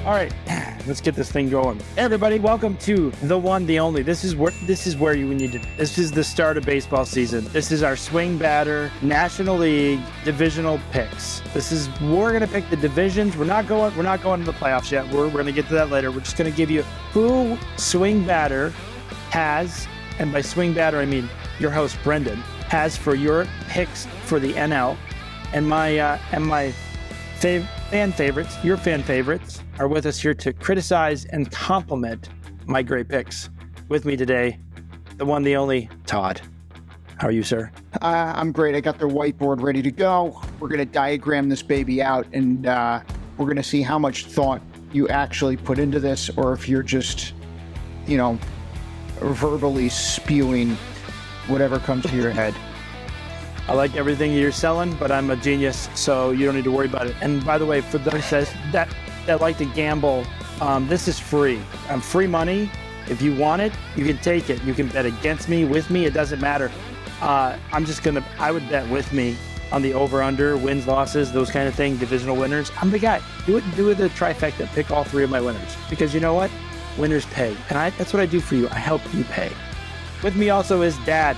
All right, let's get this thing going. Hey everybody, welcome to the one, the only. This is where you need to. This is the start of baseball season. This is our SwingBadder National League divisional picks. We're gonna pick the divisions. We're not going to the playoffs yet. We're gonna get to that later. We're just gonna give you who SwingBadder has, and by SwingBadder I mean your host Brendan has for your picks for the NL, and my fan favorites, your fan favorites, are with us here to criticize and compliment my great picks. With me today, the one, the only, Todd. How are you, sir? I'm great. I got the whiteboard ready to go. We're going to diagram this baby out, and we're going to see how much thought you actually put into this, or if you're just, verbally spewing whatever comes to your head. I like everything you're selling, but I'm a genius, so you don't need to worry about it. And by the way, for those that like to gamble, this is free. Free money. If you want it, you can take it. You can bet against me, with me. It doesn't matter. I would bet with me on the over/under, wins, losses, those kind of things, divisional winners. I'm the guy. Do it the trifecta. Pick all three of my winners, because you know what? Winners pay, and that's what I do for you. I help you pay. With me also is Dad.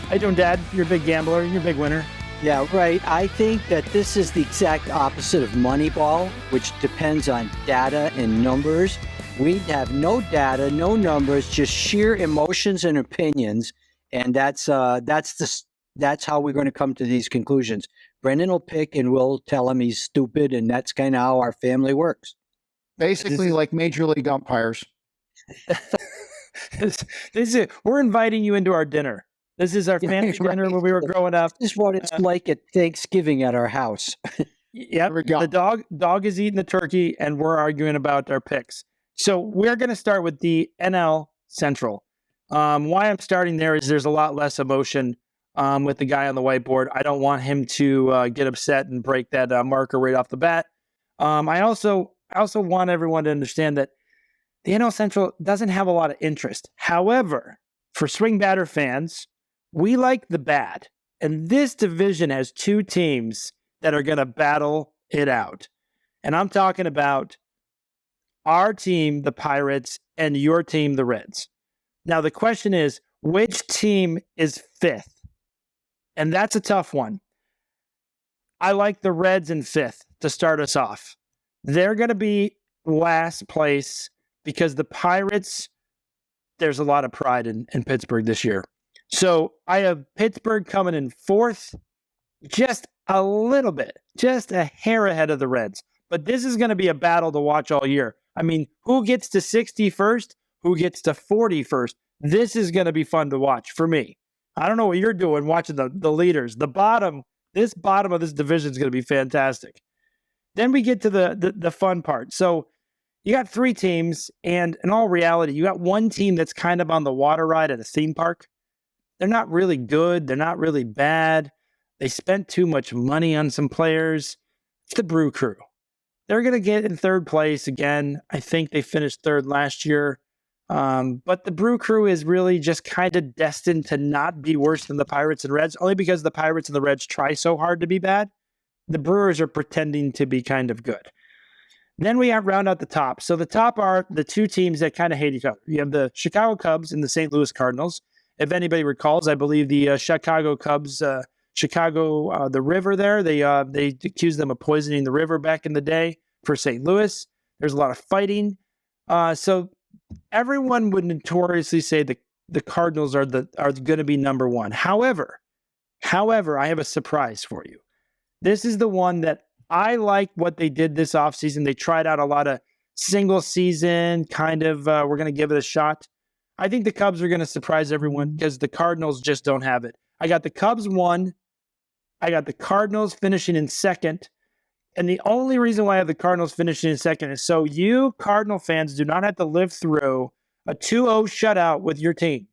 How you doing, Dad? You're a big gambler. You're a big winner. Yeah, right. I think that this is the exact opposite of Moneyball, which depends on data and numbers. We have no data, no numbers, just sheer emotions and opinions, and that's how we're going to come to these conclusions. Brendan will pick, and we'll tell him he's stupid, and that's kind of how our family works. Basically, like Major League umpires. We're inviting you into our dinner. This is our family dinner when we were growing up. This is what it's like at Thanksgiving at our house. Yep. The dog is eating the turkey, and we're arguing about our picks. So we're going to start with the NL Central. Why I'm starting there is there's a lot less emotion with the guy on the whiteboard. I don't want him to get upset and break that marker right off the bat. I also want everyone to understand that the NL Central doesn't have a lot of interest. However, for SwingBadder fans, we like the bad. And this division has two teams that are going to battle it out. And I'm talking about our team, the Pirates, and your team, the Reds. Now, the question is, which team is fifth? And that's a tough one. I like the Reds in fifth to start us off. They're going to be last place because the Pirates, there's a lot of pride in Pittsburgh this year. So I have Pittsburgh coming in fourth, just a little bit, just a hair ahead of the Reds. But this is going to be a battle to watch all year. I mean, who gets to 61st? Who gets to 41st? This is going to be fun to watch for me. I don't know what you're doing watching the leaders. The bottom of this division is going to be fantastic. Then we get to the fun part. So you got three teams, and in all reality, you got one team that's kind of on the water ride at a theme park. They're not really good. They're not really bad. They spent too much money on some players. It's the Brew Crew. They're going to get in third place again. I think they finished third last year. But the Brew Crew is really just kind of destined to not be worse than the Pirates and Reds, only because the Pirates and the Reds try so hard to be bad. The Brewers are pretending to be kind of good. Then we round out the top. So the top are the two teams that kind of hate each other. You have the Chicago Cubs and the St. Louis Cardinals. If anybody recalls, I believe the Chicago Cubs, the river there, they accused them of poisoning the river back in the day for St. Louis. There's a lot of fighting. So everyone would notoriously say the Cardinals are going to be number one. However, I have a surprise for you. This is the one that I like what they did this offseason. They tried out a lot of single season kind of, we're going to give it a shot. I think the Cubs are going to surprise everyone because the Cardinals just don't have it. I got the Cubs 1. I got the Cardinals finishing in second. And the only reason why I have the Cardinals finishing in second is so you Cardinal fans do not have to live through a 2-0 shutout with your team,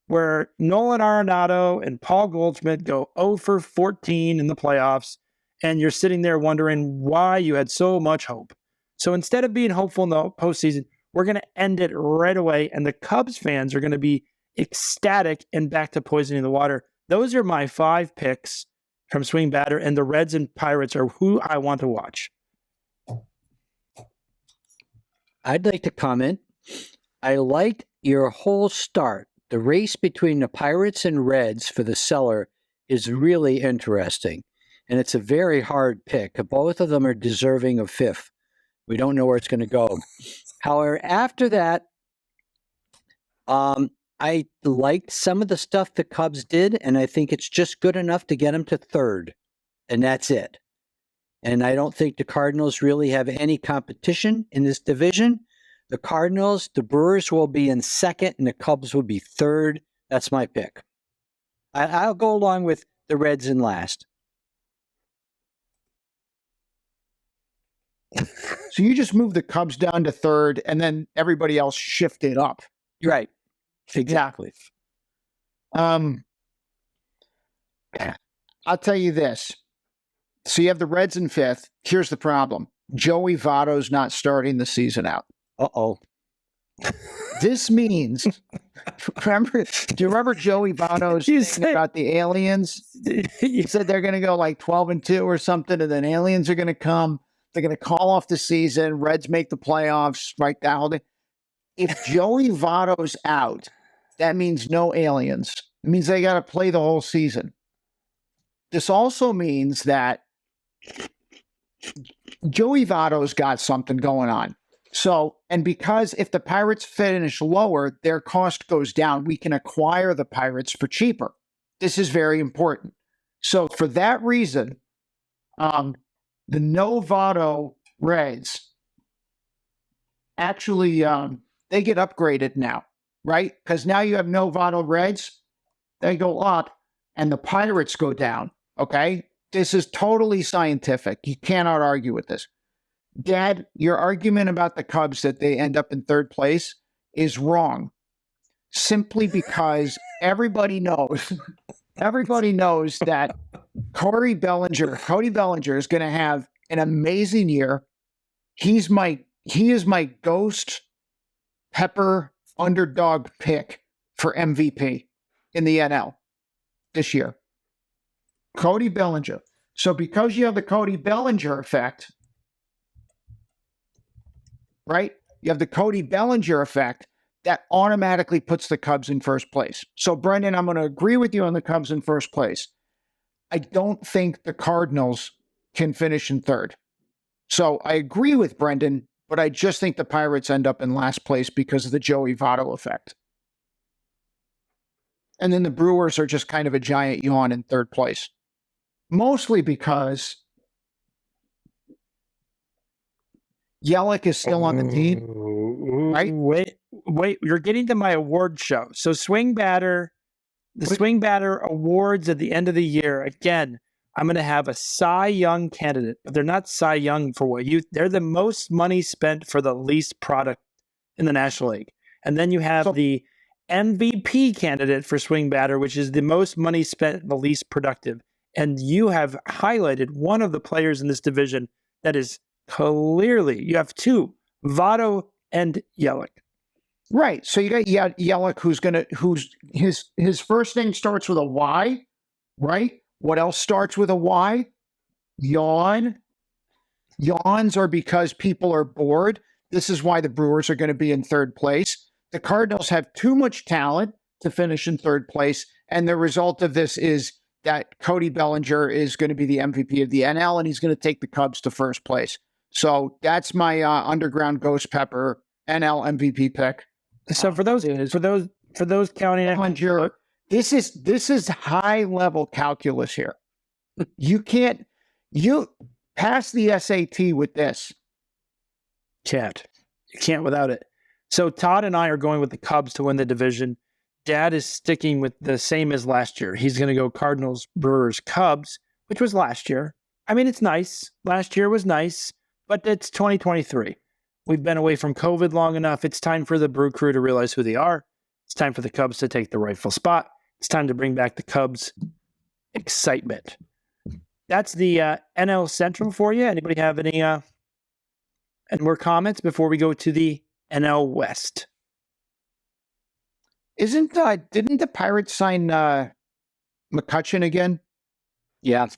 where Nolan Arenado and Paul Goldschmidt go 0 for 14 in the playoffs, and you're sitting there wondering why you had so much hope. So instead of being hopeful in the postseason, we're going to end it right away, and the Cubs fans are going to be ecstatic and back to poisoning the water. Those are my 5 picks from SwingBadder, and the Reds and Pirates are who I want to watch. I'd like to comment. I liked your whole start. The race between the Pirates and Reds for the cellar is really interesting. And it's a very hard pick. Both of them are deserving of fifth. We don't know where it's going to go. However, after that, I liked some of the stuff the Cubs did, and I think it's just good enough to get them to third. And that's it. And I don't think the Cardinals really have any competition in this division. The Cardinals, the Brewers will be in second, and the Cubs will be third. That's my pick. I'll go along with the Reds in last. So you just move the Cubs down to third, and then everybody else shifted up. Right. Exactly. I'll tell you this. So you have the Reds in fifth. Here's the problem. Joey Votto's not starting the season out. Uh-oh. This means, do you remember Joey Votto's thing about the aliens? He said they're going to go like 12-2 or something, and then aliens are going to come. They're going to call off the season. Reds make the playoffs, right? That whole thing. If Joey Votto's out, that means no aliens. It means they got to play the whole season. This also means that Joey Votto's got something going on. So, and because if the Pirates finish lower, their cost goes down. We can acquire the Pirates for cheaper. This is very important. So for that reason, the no Votto Reds actually, they get upgraded now, right? Because now you have no Votto Reds. They go up and the Pirates go down, okay? This is totally scientific. You cannot argue with this. Dad, your argument about the Cubs that they end up in third place is wrong. Simply because everybody knows that Cody Bellinger is going to have an amazing year. He is my ghost pepper underdog pick for MVP in the NL this year. Cody Bellinger. So because you have the Cody Bellinger effect, right? You have the Cody Bellinger effect that automatically puts the Cubs in first place. So Brendan, I'm going to agree with you on the Cubs in first place. I don't think the Cardinals can finish in third. So I agree with Brendan, but I just think the Pirates end up in last place because of the Joey Votto effect. And then the Brewers are just kind of a giant yawn in third place. Mostly because Yelich is still on the team, right? Wait, you're getting to my award show. So SwingBadder, the SwingBadder Awards at the end of the year, again, I'm going to have a Cy Young candidate, but they're not Cy Young for what they're the most money spent for the least product in the National League. And then you have the MVP candidate for SwingBadder, which is the most money spent, the least productive. And you have highlighted one of the players in this division that is clearly, you have two, Votto and Yelich. Right. So you got Yelich who's his first name starts with a Y, right? What else starts with a Y? Yawn. Yawns are because people are bored. This is why the Brewers are going to be in third place. The Cardinals have too much talent to finish in third place. And the result of this is that Cody Bellinger is going to be the MVP of the NL, and he's going to take the Cubs to first place. So that's my underground ghost pepper NL MVP pick. So for those counting Bellinger, this is high level calculus here. You pass the SAT with this. You can't without it. So Todd and I are going with the Cubs to win the division. Dad is sticking with the same as last year. He's going to go Cardinals, Brewers, Cubs, which was last year. I mean, it's nice. Last year was nice, but it's 2023. We've been away from COVID long enough. It's time for the Brew Crew to realize who they are. It's time for the Cubs to take the rightful spot. It's time to bring back the Cubs excitement. That's the NL Central for you. Anybody have any more comments before we go to the NL West? Didn't the Pirates sign McCutchen again? Yeah. Of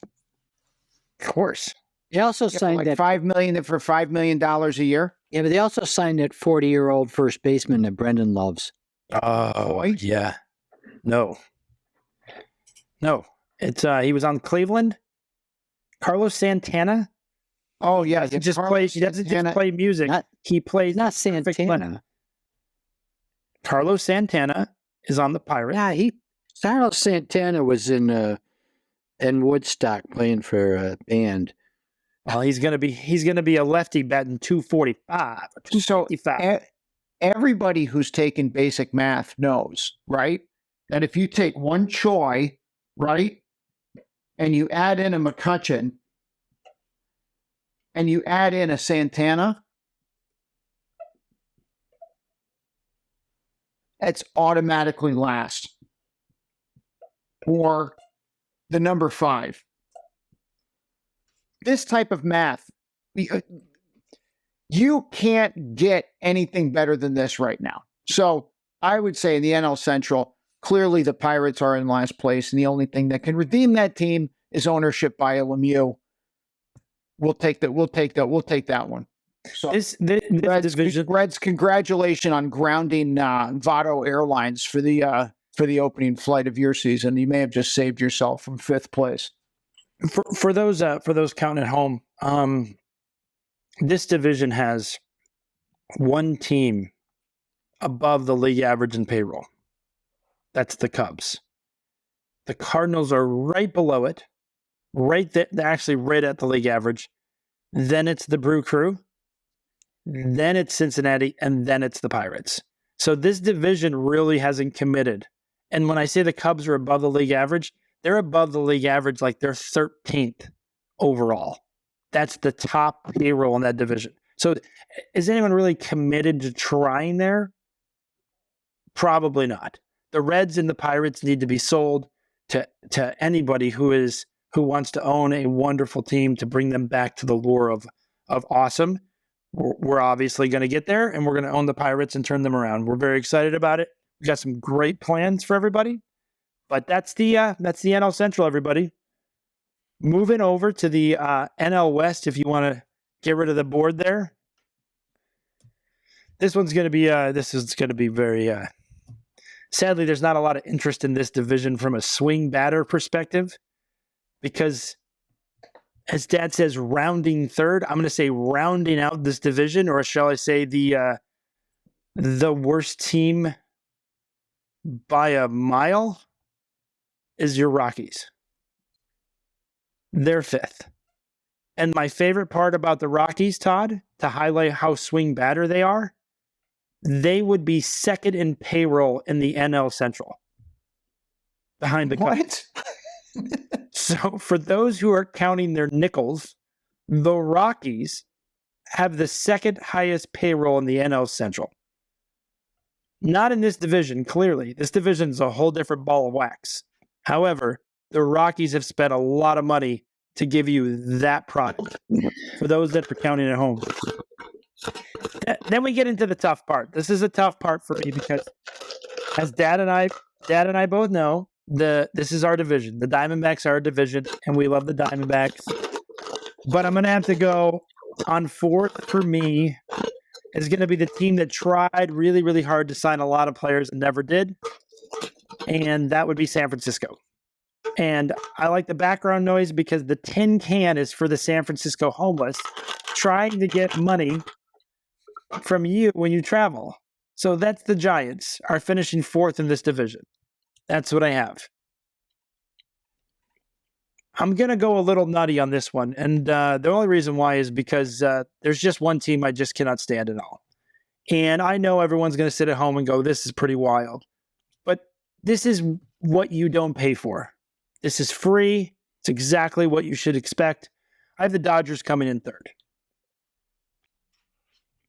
course. He also signed like that $5 million for $5 million a year. Yeah, but they also signed that 40-year-old first baseman that Brendan loves. Oh, Boy. yeah. No. It's he was on Cleveland. Carlos Santana. Oh yeah, He just plays. He doesn't just play music. He plays Not perfect play. Santana. Carlos Santana is on the Pirates. Yeah, Carlos Santana was in Woodstock playing for a band. Well, he's gonna be a lefty batting 245. So everybody who's taken basic math knows, right, that if you take one Choi, right, and you add in a McCutcheon, and you add in a Santana, it's automatically last. Or the number 5. This type of math, you can't get anything better than this right now. So I would say in the NL Central, clearly the Pirates are in last place, and the only thing that can redeem that team is ownership by a Lemieux. We'll take that. We'll take that one. So this division. Reds, congratulations on grounding Vado Airlines for the opening flight of your season. You may have just saved yourself from 5th place. For those counting at home, this division has one team above the league average in payroll. That's the Cubs. The Cardinals are right below it, right there. They're actually right at the league average. Then it's the Brew Crew. Then it's Cincinnati, and then it's the Pirates. So this division really hasn't committed. And when I say the Cubs are above the league average, they're above the league average like they're 13th overall. That's the top payroll in that division. So is anyone really committed to trying there? Probably not. The Reds and the Pirates need to be sold to anybody who wants to own a wonderful team to bring them back to the lure of awesome. We're obviously going to get there, and we're going to own the Pirates and turn them around. We're very excited about it. We got some great plans for everybody. But that's the NL Central, everybody. Moving over to the NL West, if you want to get rid of the board there. This is going to be very. Sadly, there's not a lot of interest in this division from a SwingBadder perspective, because, as Dad says, rounding third. I'm going to say rounding out this division, or shall I say the worst team by a mile is your Rockies. They're 5th. And my favorite part about the Rockies, Todd, to highlight how SwingBadder they are, they would be 2nd in payroll in the NL Central. Behind the Cubs. So for those who are counting their nickels, the Rockies have the 2nd highest payroll in the NL Central. Not in this division, clearly. This division is a whole different ball of wax. However, the Rockies have spent a lot of money to give you that product. For those that are counting at home. Then we get into the tough part. This is a tough part for me because, as Dad and I both know, this is our division. The Diamondbacks are our division, and we love the Diamondbacks. But I'm going to have to go on 4th for me. Is going to be the team that tried really, really hard to sign a lot of players and never did. And that would be San Francisco. And I like the background noise because the tin can is for the San Francisco homeless trying to get money from you when you travel. So that's the Giants are finishing 4th in this division. That's what I have. I'm going to go a little nutty on this one. And the only reason why is because there's just one team I just cannot stand at all. And I know everyone's going to sit at home and go, this is pretty wild. But this is what you don't pay for. This is free. It's exactly what you should expect. I have the Dodgers coming in 3rd.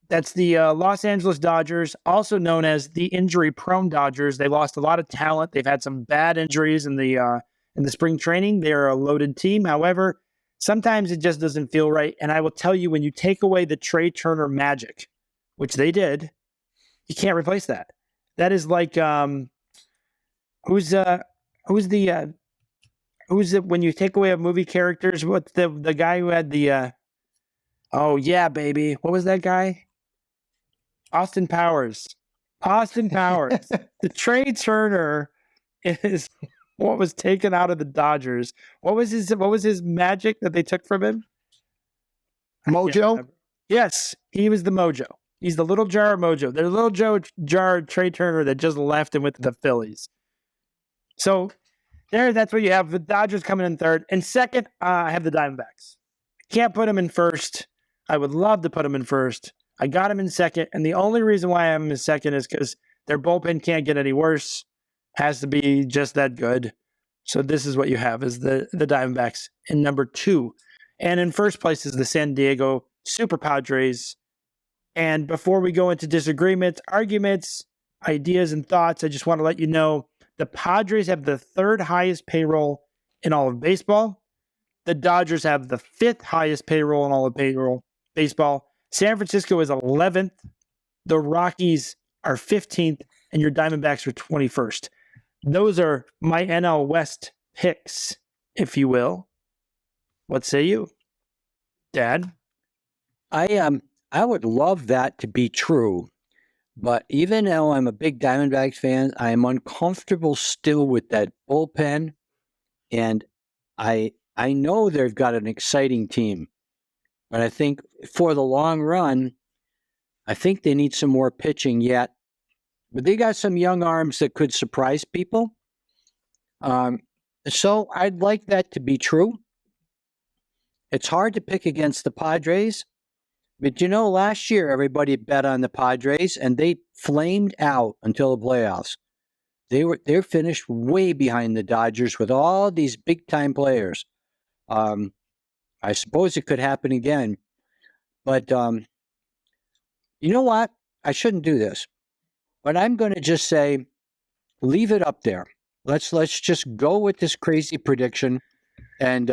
That's the Los Angeles Dodgers, also known as the injury-prone Dodgers. They lost a lot of talent. They've had some bad injuries in the spring training. They're a loaded team. However, sometimes it just doesn't feel right. And I will tell you, when you take away the Trey Turner magic, which they did, you can't replace that. That is like who's it when you take away a movie characters? What's the guy who had the oh yeah baby? What was that guy? Austin Powers. Austin Powers. The Trey Turner is what was taken out of the Dodgers. What was his magic that they took from him? Mojo? Yes, he was the mojo. He's the little jar of mojo. There's a little jar of Trey Turner that just left him with the Phillies. So that's what you have. The Dodgers coming in third. And second, I have the Diamondbacks. Can't put them in first. I would love to put them in first. I got them in second. And the only reason why I'm in second is because their bullpen can't get any worse. Has to be just that good. So this is what you have is the Diamondbacks in number 2. And in first place is the San Diego Super Padres. And before we go into disagreements, arguments, ideas, and thoughts, I just want to let you know the Padres have the 3rd highest payroll in all of baseball. The Dodgers have the 5th highest payroll in all of baseball. San Francisco is 11th. The Rockies are 15th, and your Diamondbacks are 21st. Those are my NL West picks, if you will. What say you, Dad? I would love that to be true, but even though I'm a big Diamondbacks fan, I am uncomfortable still with that bullpen, and I know they've got an exciting team, but I think for the long run, I think they need some more pitching yet. But they got some young arms that could surprise people. So I'd like that to be true. It's hard to pick against the Padres. But last year everybody bet on the Padres, and they flamed out until the playoffs. They're finished way behind the Dodgers with all these big time players. I suppose it could happen again, but you know what? I shouldn't do this, but I'm going to just say, leave it up there. Let's just go with this crazy prediction, and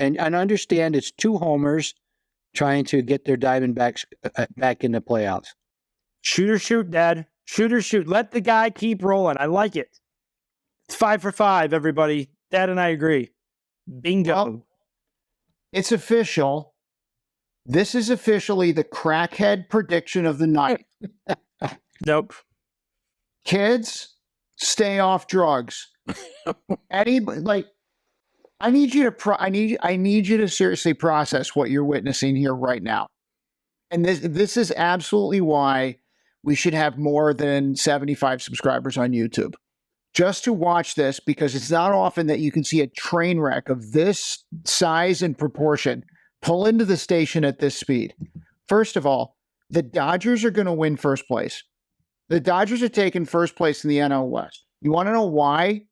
understand it's 2 homers trying to get their Diamondbacks back in the playoffs. Shoot or shoot, Dad. Shoot or shoot. Let the guy keep rolling. I like it. It's 5 for 5, everybody. Dad and I agree. Bingo. Well, it's official. This is officially the crackhead prediction of the night. Nope. Kids, stay off drugs. I need you to seriously process what you're witnessing here right now. And this is absolutely why we should have more than 75 subscribers on YouTube. Just to watch this, because it's not often that you can see a train wreck of this size and proportion pull into the station at this speed. First of all, the Dodgers are going to win first place. The Dodgers are taking first place in the NL West. You want to know why?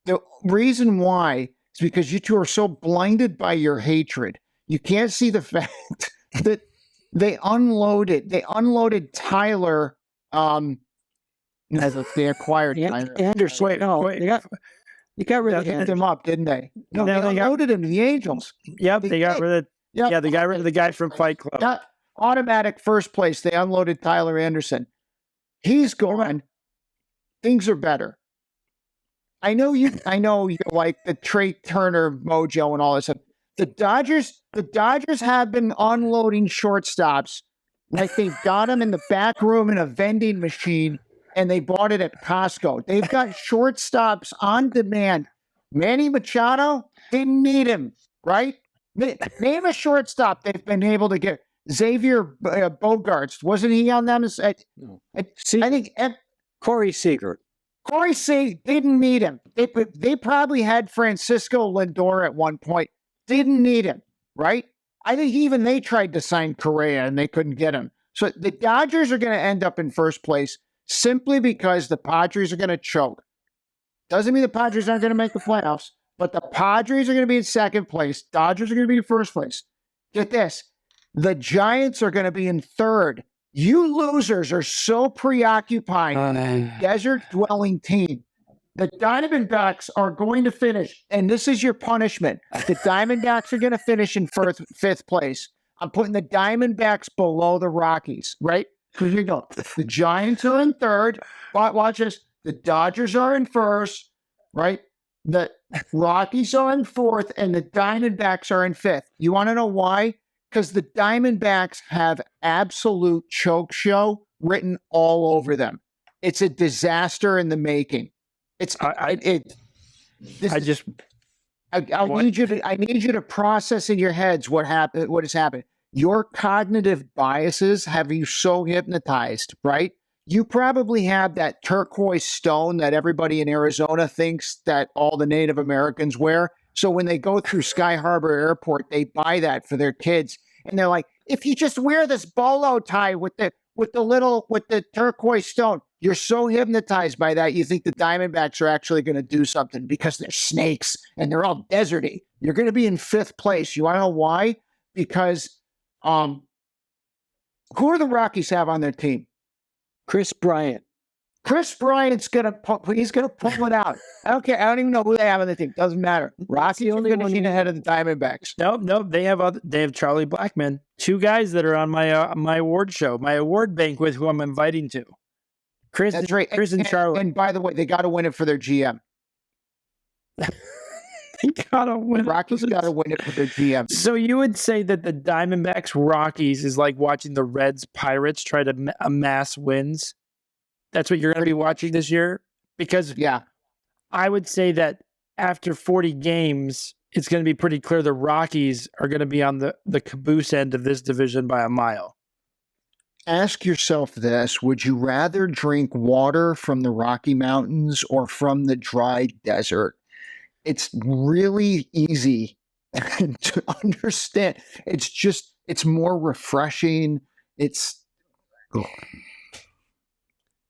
The reason why is because you two are so blinded by your hatred. You can't see the fact that they unloaded Tyler as they acquired Anderson. Wait. You got rid of picked him up, didn't they? No, No, they unloaded him to the Angels. Yep, they got rid of. Yep. Yeah, they got rid of the guy from Fight Club. Got automatic first place. They unloaded Tyler Anderson. He's gone. Things are better. I know you like the Trey Turner mojo and all this stuff. The Dodgers have been unloading shortstops like they've got them in the back room in a vending machine, and they bought it at Costco. They've got shortstops on demand. Manny Machado didn't need him, right? Name a shortstop they've been able to get. Xavier Bogaerts, wasn't he on them? I think Corey Seager. Corey Seager didn't need him. They probably had Francisco Lindor at one point. Didn't need him, right? I think even they tried to sign Correa and they couldn't get him. So the Dodgers are going to end up in first place simply because the Padres are going to choke. Doesn't mean the Padres aren't going to make the playoffs, but the Padres are going to be in second place. Dodgers are going to be in first place. Get this. The Giants are going to be in third. You losers are so preoccupied with the desert-dwelling team. The Diamondbacks are going to finish, and this is your punishment. The Diamondbacks are going to finish in fifth place. I'm putting the Diamondbacks below the Rockies, right? Because you go, the Giants are in third. Watch this. The Dodgers are in first, right? The Rockies are in fourth, and the Diamondbacks are in fifth. You want to know why? because the Diamondbacks have absolute choke show written all over them. It's a disaster in the making. I need you to process in your heads what happened. What has happened? Your cognitive biases have you so hypnotized, right? You probably have that turquoise stone that everybody in Arizona thinks that all the Native Americans wear. So when they go through Sky Harbor Airport, they buy that for their kids, and they're like, "If you just wear this bolo tie with the turquoise stone," you're so hypnotized by that, you think the Diamondbacks are actually going to do something because they're snakes and they're all deserty. You're going to be in 5th place. You want to know why? Because who do the Rockies have on their team? Chris Bryant. Chris Bryant's gonna pull it out. I don't care. I don't even know who they have on the team. Doesn't matter. Rockies are going to get ahead of the Diamondbacks. Nope. They have Charlie Blackmon, 2 guys that are on my award show, my award banquet, who I'm inviting to. Chris, That's right. Chris and Charlie. And by the way, they got to win it for their GM. They gotta win. Rockies got to win it for their GM. So you would say that the Diamondbacks Rockies is like watching the Reds Pirates try to amass wins. That's what you're going to be watching this year? Because I would say that after 40 games, it's going to be pretty clear the Rockies are going to be on the caboose end of this division by a mile. Ask yourself this: would you rather drink water from the Rocky Mountains or from the dry desert? It's really easy to understand. It's more refreshing.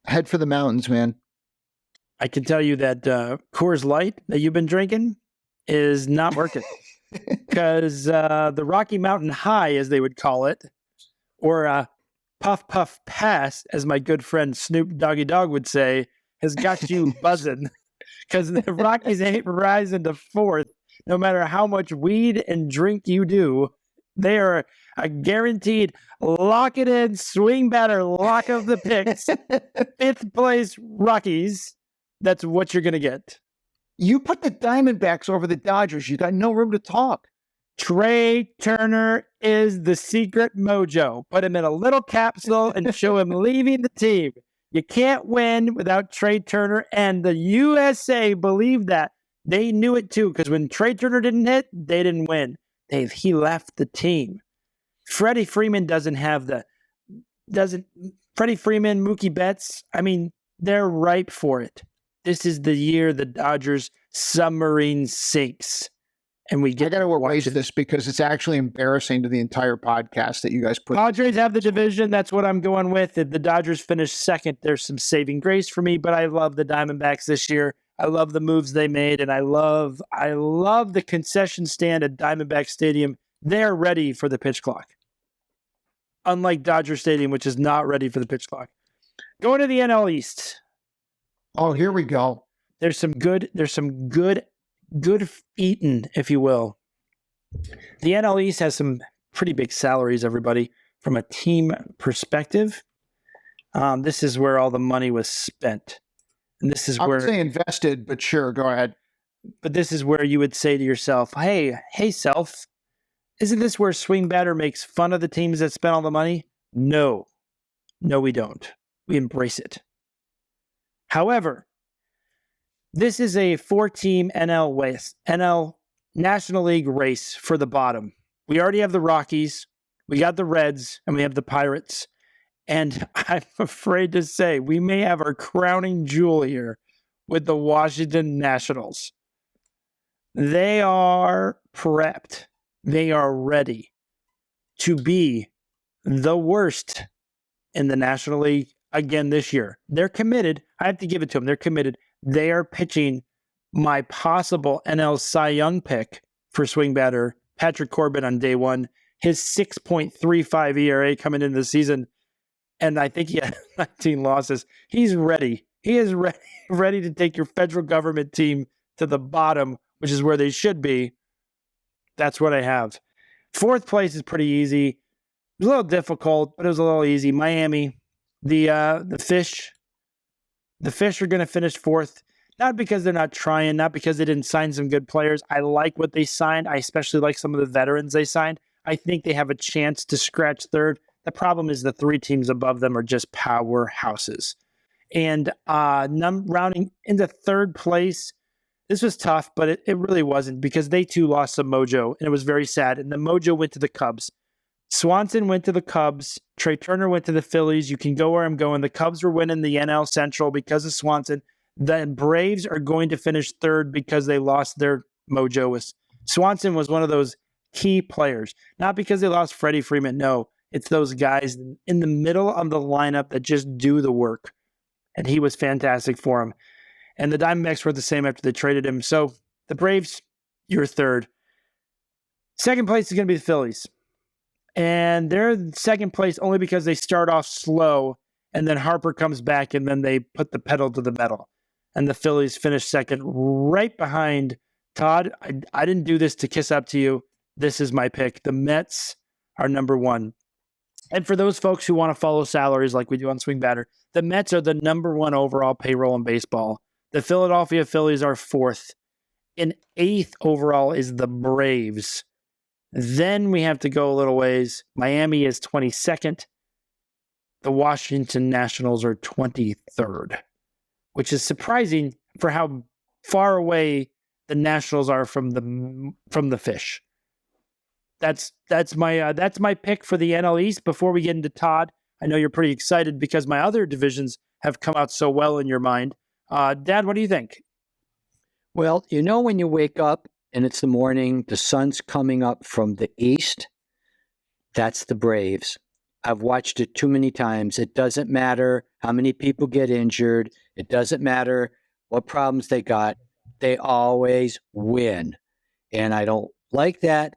Head for the mountains, man. I can tell you that Coors Light that you've been drinking is not working because the Rocky Mountain High, as they would call it, or Puff Puff Pass, as my good friend Snoop Doggy Dogg would say, has got you buzzing because the Rockies ain't rising to 4th. No matter how much weed and drink you do, they are a guaranteed lock it in, SwingBadder, lock of the picks, 5th place Rockies. That's what you're going to get. You put the Diamondbacks over the Dodgers. You got no room to talk. Trey Turner is the secret mojo. Put him in a little capsule and show him leaving the team. You can't win without Trey Turner, and the USA believed that. They knew it too, because when Trey Turner didn't hit, they didn't win. He left the team. Freddie Freeman Freddie Freeman, Mookie Betts, I mean, they're ripe for it. This is the year the Dodgers submarine sinks. And I got to erase this because it's actually embarrassing to the entire podcast that you guys put. Padres have the division. That's what I'm going with. If the Dodgers finish 2nd, there's some saving grace for me, but I love the Diamondbacks this year. I love the moves they made, and I love the concession stand at Diamondback Stadium. They're ready for the pitch clock. Unlike Dodger Stadium, which is not ready for the pitch clock. Going to the NL East. Oh, here we go. There's some good eating, if you will. The NL East has some pretty big salaries, everybody, from a team perspective. This is where all the money was spent. And this is I where would say invested, but sure, go ahead. But this is where you would say to yourself, hey, self, isn't this where SwingBadder makes fun of the teams that spent all the money? No, we don't. We embrace it. However, this is a 4-team NL National League race for the bottom. We already have the Rockies, we got the Reds, and we have the Pirates. And I'm afraid to say we may have our crowning jewel here with the Washington Nationals. They are prepped. They are ready to be the worst in the National League again this year. They're committed. I have to give it to them. They're committed. They are pitching my possible NL Cy Young pick for SwingBadder, Patrick Corbin, on day one. His 6.35 ERA coming into the season, and I think he had 19 losses. He's ready. He is ready to take your federal government team to the bottom, which is where they should be. That's what I have. 4th place is pretty easy. It was a little difficult, but it was a little easy. Miami, the Fish. The Fish are going to finish 4th, not because they're not trying, not because they didn't sign some good players. I like what they signed. I especially like some of the veterans they signed. I think they have a chance to scratch third. The problem is the three teams above them are just powerhouses. And rounding into third place, this was tough, but it really wasn't because they too lost some mojo, and it was very sad. And the mojo went to the Cubs. Swanson went to the Cubs. Trey Turner went to the Phillies. You can go where I'm going. The Cubs were winning the NL Central because of Swanson. The Braves are going to finish third because they lost their mojo. Swanson was one of those key players, not because they lost Freddie Freeman. No, it's those guys in the middle of the lineup that just do the work. And he was fantastic for him. And the Diamondbacks were the same after they traded him. So the Braves, you're third. Second place is going to be the Phillies. And they're second place only because they start off slow, and then Harper comes back, and then they put the pedal to the metal. And the Phillies finish second right behind Todd. I didn't do this to kiss up to you. This is my pick. The Mets are number one. And for those folks who want to follow salaries like we do on SwingBadder, the Mets are the number one overall payroll in baseball. The Philadelphia Phillies are fourth. And eighth overall is the Braves. Then we have to go a little ways. Miami is 22nd. The Washington Nationals are 23rd, which is surprising for how far away the Nationals are from the fish. That's my pick for the NL East. Before we get into Todd, I know you're pretty excited because my other divisions have come out so well in your mind. Dad, what do you think? Well, when you wake up and it's the morning, the sun's coming up from the east, that's the Braves. I've watched it too many times. It doesn't matter how many people get injured. It doesn't matter what problems they got. They always win. And I don't like that.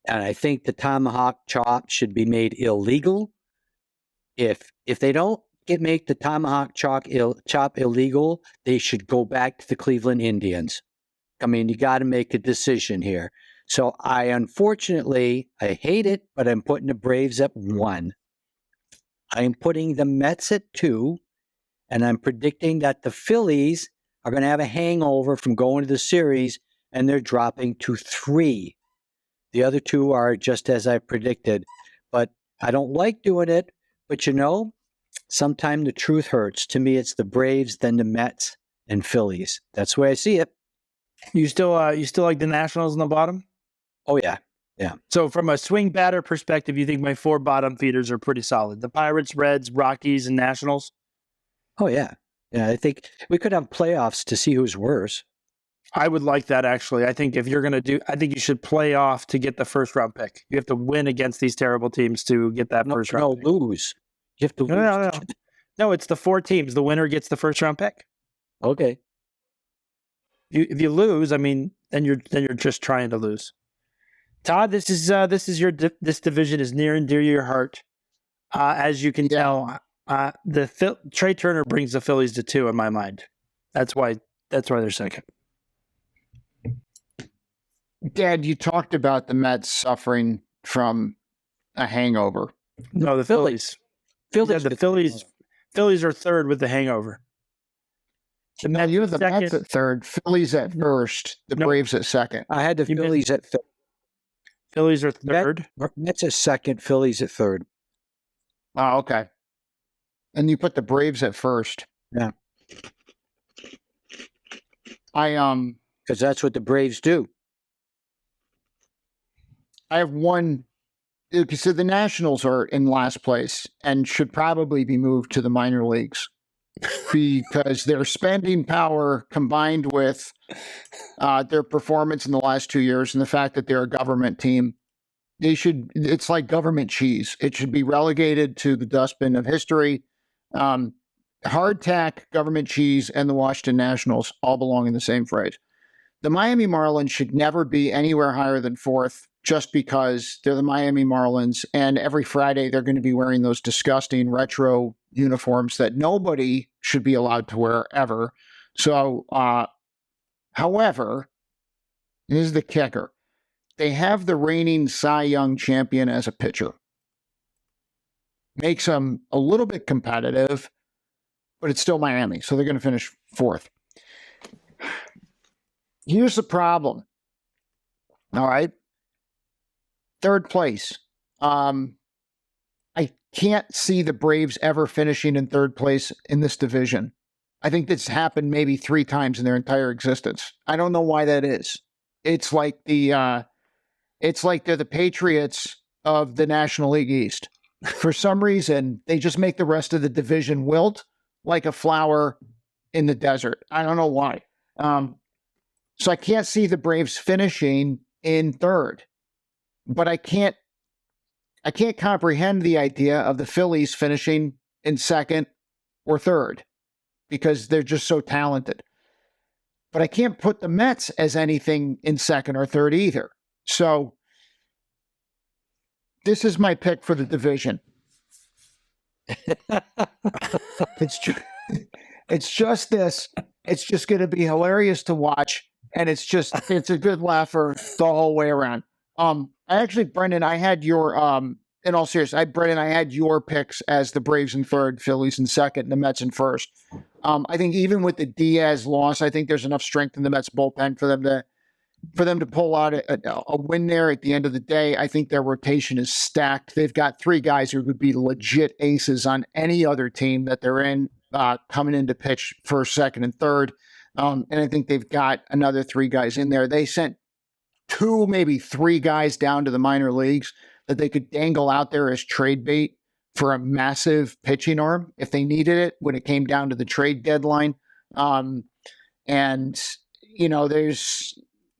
And I think the tomahawk chop should be made illegal. If they don't make the tomahawk chop illegal, they should go back to the Cleveland Indians. I mean, you got to make a decision here. So I hate it, but I'm putting the Braves at 1. I'm putting the Mets at 2, and I'm predicting that the Phillies are going to have a hangover from going to the series, and they're dropping to 3. The other 2 are just as I predicted, but I don't like doing it. But sometimes the truth hurts. To me, it's the Braves, then the Mets, and Phillies. That's the way I see it. You still like the Nationals in the bottom? Oh yeah. So from a SwingBadder perspective, you think my 4 bottom feeders are pretty solid? The Pirates, Reds, Rockies, and Nationals. Oh yeah. I think we could have playoffs to see who's worse. I would like that actually. I think if you're going to I think you should play off to get the first round pick. You have to win against these terrible teams to get that first round pick. Lose. You have to lose. No, it's the 4 teams. The winner gets the first round pick. Okay. If you lose, I mean, then you're just trying to lose. Todd, this division is near and dear to your heart. As you can tell, Trey Turner brings the Phillies to 2 in my mind. That's why they're second. Dad, you talked about the Mets suffering from a hangover. No, the Phillies. The Phillies are third with the hangover. Now you have the Mets at third, Phillies at first, the Braves at second. I had the Phillies at third. Phillies are third. Mets at second, Phillies at third. Oh, okay. And you put the Braves at first. Yeah. Because that's what the Braves do. I have one. So the Nationals are in last place and should probably be moved to the minor leagues because their spending power combined with their performance in the last 2 years and the fact that they're a government team, it's like government cheese. It should be relegated to the dustbin of history. Hardtack, government cheese, and the Washington Nationals all belong in the same phrase. The Miami Marlins should never be anywhere higher than 4th just because they're the Miami Marlins, and every Friday they're going to be wearing those disgusting retro uniforms that nobody should be allowed to wear ever. So, however, this is the kicker. They have the reigning Cy Young champion as a pitcher. Makes them a little bit competitive, but it's still Miami, so they're going to finish 4th. Here's the problem. All right. third place. I can't see the Braves ever finishing in third place in this division. I think this happened maybe 3 times in their entire existence. I don't know why that is. It's like they're the Patriots of the National League East. For some reason, they just make the rest of the division wilt like a flower in the desert. I don't know why. So I can't see the Braves finishing in third, but I can't comprehend the idea of the Phillies finishing in second or third because they're just so talented. But I can't put the Mets as anything in second or third either. So this is my pick for the division. It's just this. It's just going to be hilarious to watch, and it's a good laugher the whole way around. Brendan, I had your in all seriousness, Brendan, I had your picks as the Braves in third, Phillies in second, and the Mets in first. I think even with the Diaz loss, I think there's enough strength in the Mets bullpen for them to pull out a win there at the end of the day. I think their rotation is stacked. They've got 3 guys who would be legit aces on any other team that they're in coming in to pitch first, second, and third. And I think they've got another 3 guys in there. They sent 2, maybe 3 guys down to the minor leagues that they could dangle out there as trade bait for a massive pitching arm if they needed it when it came down to the trade deadline. And,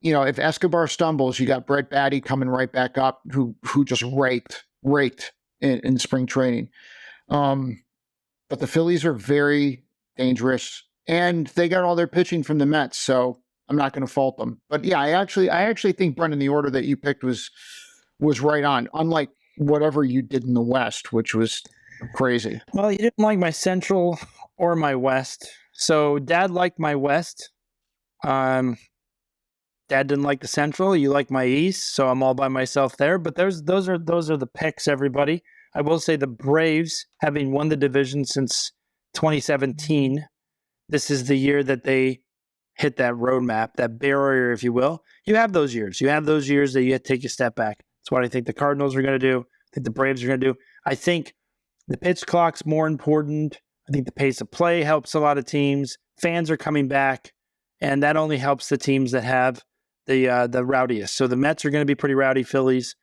if Escobar stumbles, you got Brett Batty coming right back up, who just raked in spring training. But the Phillies are very dangerous, and they got all their pitching from the Mets, so I'm not going to fault them. But yeah, I actually think, Brendan, the order that you picked was right on, unlike whatever you did in the West, which was crazy. Well, you didn't like my Central or my West, so Dad liked my West. Dad didn't like the Central. You like my East, so I'm all by myself there. But those are the picks, everybody. I will say the Braves, having won the division since 2017, this is the year that they hit that roadmap, that barrier, if you will. You have those years. You have those years that you have to take a step back. That's what I think the Cardinals are going to do. I think the Braves are going to do. I think the pitch clock's more important. I think the pace of play helps a lot of teams. Fans are coming back, and that only helps the teams that have the rowdiest. So the Mets are going to be pretty rowdy. Phillies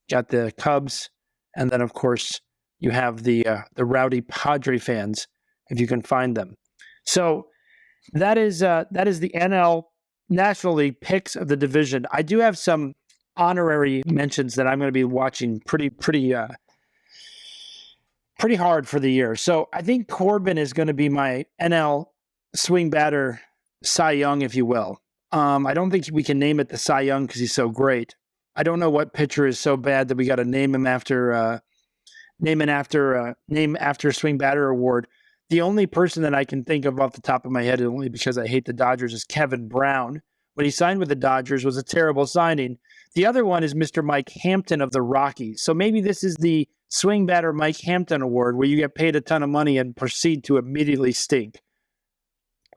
got the Cubs, and then of course you have the rowdy Padre fans if you can find them. So that is the NL National League picks of the division. I do have some honorary mentions that I'm going to be watching pretty hard for the year. So I think Corbin is going to be my NL SwingBadder Cy Young, if you will. I don't think we can name it the Cy Young because he's so great. I don't know what pitcher is so bad that we got to name after SwingBadder award. The only person that I can think of off the top of my head, only because I hate the Dodgers, is Kevin Brown. When he signed with the Dodgers, was a terrible signing. The other one is Mr. Mike Hampton of the Rockies. So maybe this is the SwingBadder Mike Hampton Award, where you get paid a ton of money and proceed to immediately stink.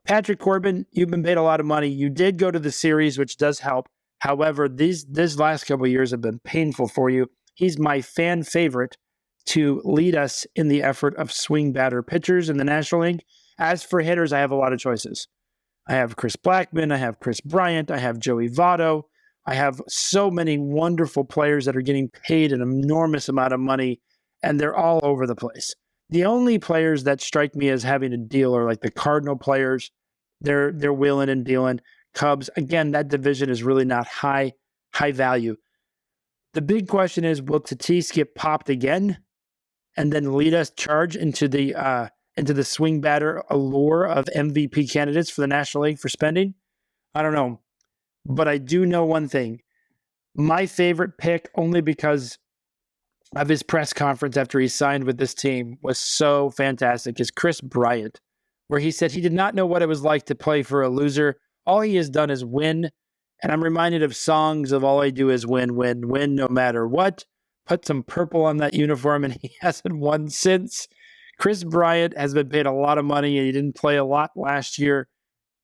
Patrick Corbin, you've been paid a lot of money. You did go to the series, which does help. However, these last couple of years have been painful for you. He's my fan favorite to lead us in the effort of SwingBadder pitchers in the National League. As for hitters, I have a lot of choices. I have Chris Blackmon, I have Chris Bryant, I have Joey Votto. I have so many wonderful players that are getting paid an enormous amount of money, and they're all over the place. The only players that strike me as having a deal are like the Cardinal players. They're wheeling and dealing. Cubs, again, that division is really not high value. The big question is, will Tatis get popped again and then lead us charge into the SwingBadder allure of MVP candidates for the National League for spending? I don't know. But I do know one thing. My favorite pick, only because of his press conference after he signed with this team, was so fantastic, is Chris Bryant, where he said he did not know what it was like to play for a loser. All he has done is win. And I'm reminded of songs of all I do is win, win, win, no matter what. Put some purple on that uniform, and he hasn't won since. Chris Bryant has been paid a lot of money, and he didn't play a lot last year.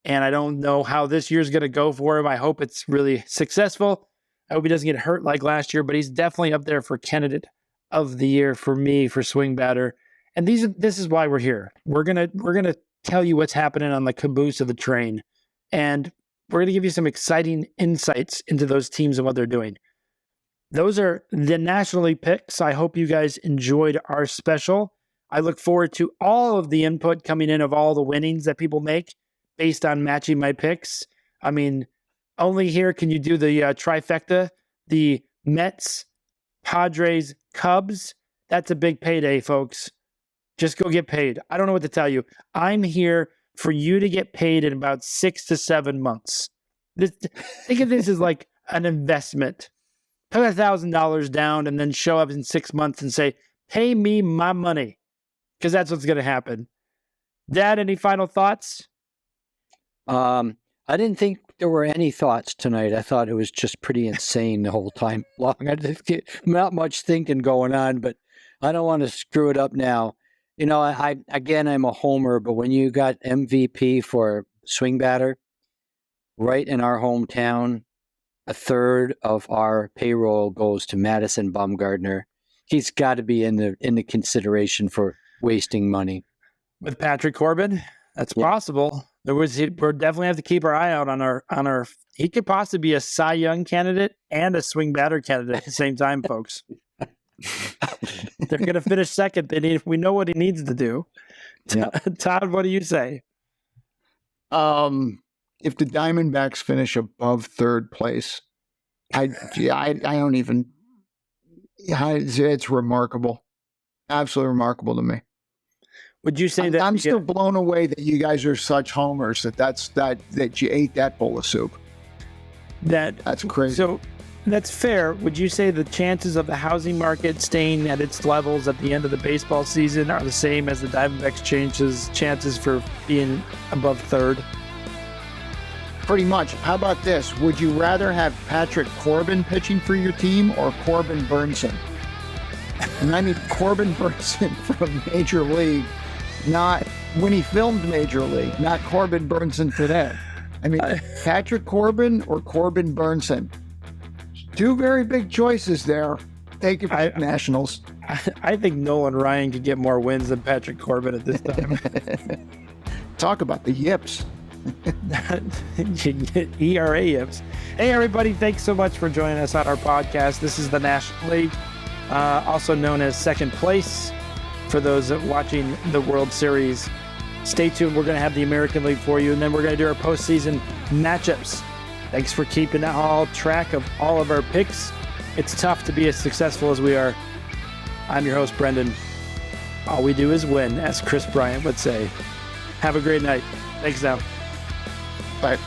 And I don't know how this year's going to go for him. I hope it's really successful. I hope he doesn't get hurt like last year, but he's definitely up there for candidate of the year for me for SwingBadder. And this is why we're here. We're gonna tell you what's happening on the caboose of the train, and we're gonna give you some exciting insights into those teams and what they're doing. Those are the National League picks. I hope you guys enjoyed our special. I look forward to all of the input coming in of all the winnings that people make based on matching my picks. I mean, only here can you do the trifecta, the Mets, Padres, Cubs. That's a big payday, folks. Just go get paid. I don't know what to tell you. I'm here for you to get paid in about 6 to 7 months. Think of this as like an investment. Put $1,000 down and then show up in 6 months and say, pay me my money, because that's what's going to happen. Dad, any final thoughts? I didn't think there were any thoughts tonight. I thought it was just pretty insane the whole time long. I just not much thinking going on, but I don't want to screw it up now. You know, I'm a homer, but when you got MVP for SwingBadder right in our hometown, a third of our payroll goes to Madison Bumgarner. He's got to be in the consideration for wasting money. With Patrick Corbin, that's possible. We're definitely have to keep our eye out on our. He could possibly be a Cy Young candidate and a SwingBadder candidate at the same time, folks. They're going to finish second. We know what he needs to do. Yeah. Todd, what do you say? If the Diamondbacks finish above third place, I don't even. It's remarkable, absolutely remarkable to me. Would you say that I'm still blown away that you guys are such homers that you ate that bowl of soup? That's crazy. So that's fair. Would you say the chances of the housing market staying at its levels at the end of the baseball season are the same as the Diamondbacks' chances for being above third? Pretty much. How about this? Would you rather have Patrick Corbin pitching for your team or Corbin Burnson? And I mean Corbin Burnson from Major League, not when he filmed Major League, not Corbin Burnson today. I mean, Patrick Corbin or Corbin Burnson. Two very big choices there. Take it for Nationals. I think Nolan Ryan could get more wins than Patrick Corbin at this time. Talk about the yips. ERA yips. Hey, everybody. Thanks so much for joining us on our podcast. This is the National League, also known as Second Place for those watching the World Series. Stay tuned. We're going to have the American League for you, and then we're going to do our postseason matchups. Thanks for keeping all track of all of our picks. It's tough to be as successful as we are. I'm your host, Brendan. All we do is win, as Chris Bryant would say. Have a great night. Thanks now. Bye.